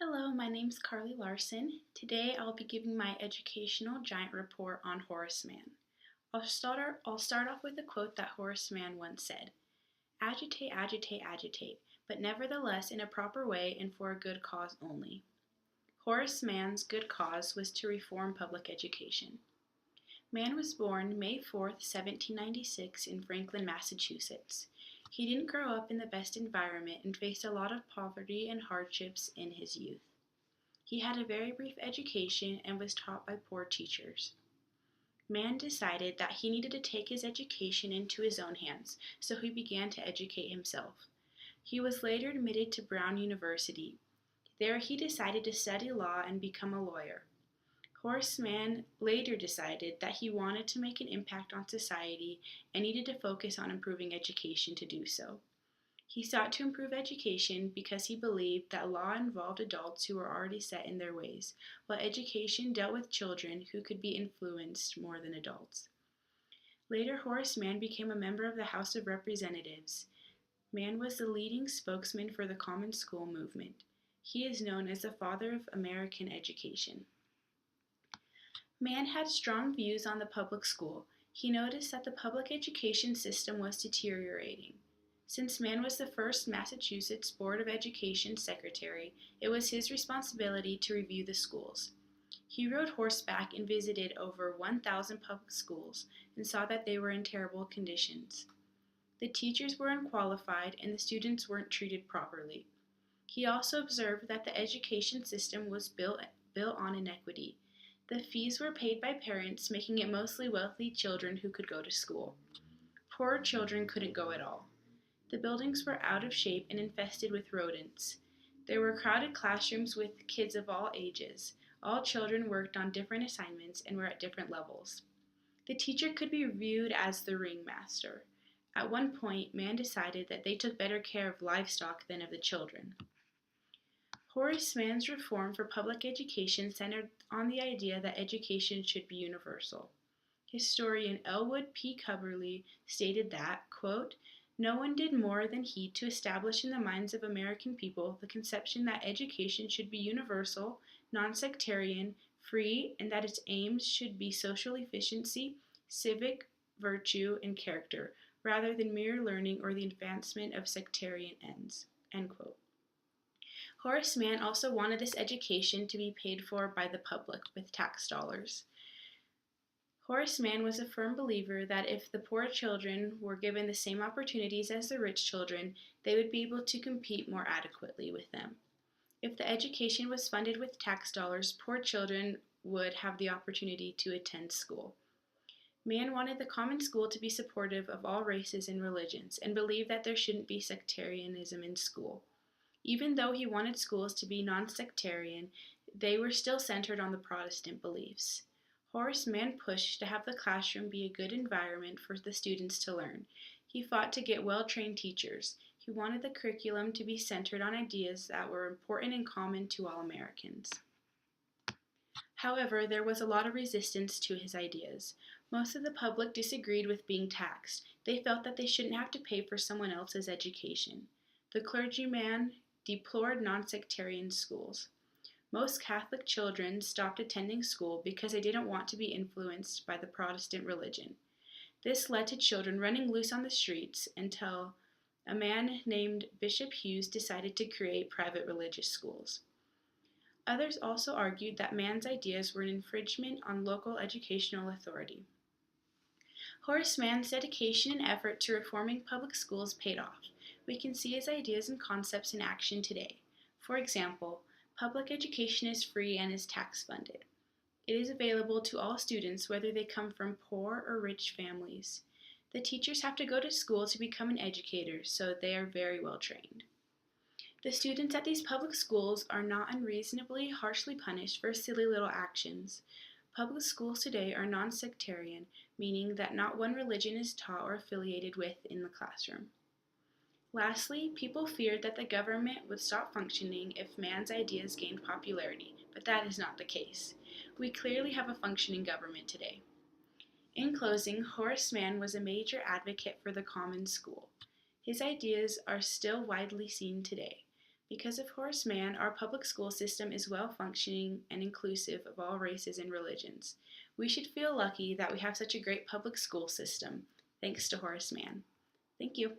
Hello, my name's Carly Larson. Today I'll be giving my educational giant report on Horace Mann. I'll start off with a quote that Horace Mann once said: "Agitate, agitate, agitate, but nevertheless in a proper way and for a good cause only." Horace Mann's good cause was to reform public education. Mann was born May 4th, 1796 in Franklin, Massachusetts. He didn't grow up in the best environment and faced a lot of poverty and hardships in his youth. He had a very brief education and was taught by poor teachers. Mann decided that he needed to take his education into his own hands, so he began to educate himself. He was later admitted to Brown University. There he decided to study law and become a lawyer. Horace Mann later decided that he wanted to make an impact on society and needed to focus on improving education to do so. He sought to improve education because he believed that law involved adults who were already set in their ways, while education dealt with children who could be influenced more than adults. Later, Horace Mann became a member of the House of Representatives. Mann was the leading spokesman for the Common School movement. He is known as the father of American education. Mann had strong views on the public school. He noticed that the public education system was deteriorating. Since Mann was the first Massachusetts Board of Education secretary, it was his responsibility to review the schools. He rode horseback and visited over 1,000 public schools and saw that they were in terrible conditions. The teachers were unqualified and the students weren't treated properly. He also observed that the education system was built on inequity. The fees were paid by parents, making it mostly wealthy children who could go to school. Poor children couldn't go at all. The buildings were out of shape and infested with rodents. There were crowded classrooms with kids of all ages. All children worked on different assignments and were at different levels. The teacher could be viewed as the ringmaster. At one point, Mann decided that they took better care of livestock than of the children. Horace Mann's reform for public education centered on the idea that education should be universal. Historian Elwood P. Cubberley stated that, quote, "No one did more than he to establish in the minds of American people the conception that education should be universal, non-sectarian, free, and that its aims should be social efficiency, civic virtue, and character, rather than mere learning or the advancement of sectarian ends." End quote. Horace Mann also wanted this education to be paid for by the public with tax dollars. Horace Mann was a firm believer that if the poor children were given the same opportunities as the rich children, they would be able to compete more adequately with them. If the education was funded with tax dollars, poor children would have the opportunity to attend school. Mann wanted the common school to be supportive of all races and religions and believed that there shouldn't be sectarianism in school. Even though he wanted schools to be non-sectarian, they were still centered on the Protestant beliefs. Horace Mann pushed to have the classroom be a good environment for the students to learn. He fought to get well-trained teachers. He wanted the curriculum to be centered on ideas that were important and common to all Americans. However, there was a lot of resistance to his ideas. Most of the public disagreed with being taxed. They felt that they shouldn't have to pay for someone else's education. The clergyman deplored non-sectarian schools. Most Catholic children stopped attending school because they didn't want to be influenced by the Protestant religion. This led to children running loose on the streets until a man named Bishop Hughes decided to create private religious schools. Others also argued that Mann's ideas were an infringement on local educational authority. Horace Mann's dedication and effort to reforming public schools paid off. We can see his ideas and concepts in action today. For example, public education is free and is tax funded. It is available to all students whether they come from poor or rich families. The teachers have to go to school to become an educator, so they are very well trained. The students at these public schools are not unreasonably harshly punished for silly little actions. Public schools today are non-sectarian, meaning that not one religion is taught or affiliated with in the classroom. Lastly, people feared that the government would stop functioning if Mann's ideas gained popularity, but that is not the case. We clearly have a functioning government today. In closing, Horace Mann was a major advocate for the common school. His ideas are still widely seen today. Because of Horace Mann, our public school system is well functioning and inclusive of all races and religions. We should feel lucky that we have such a great public school system, thanks to Horace Mann. Thank you.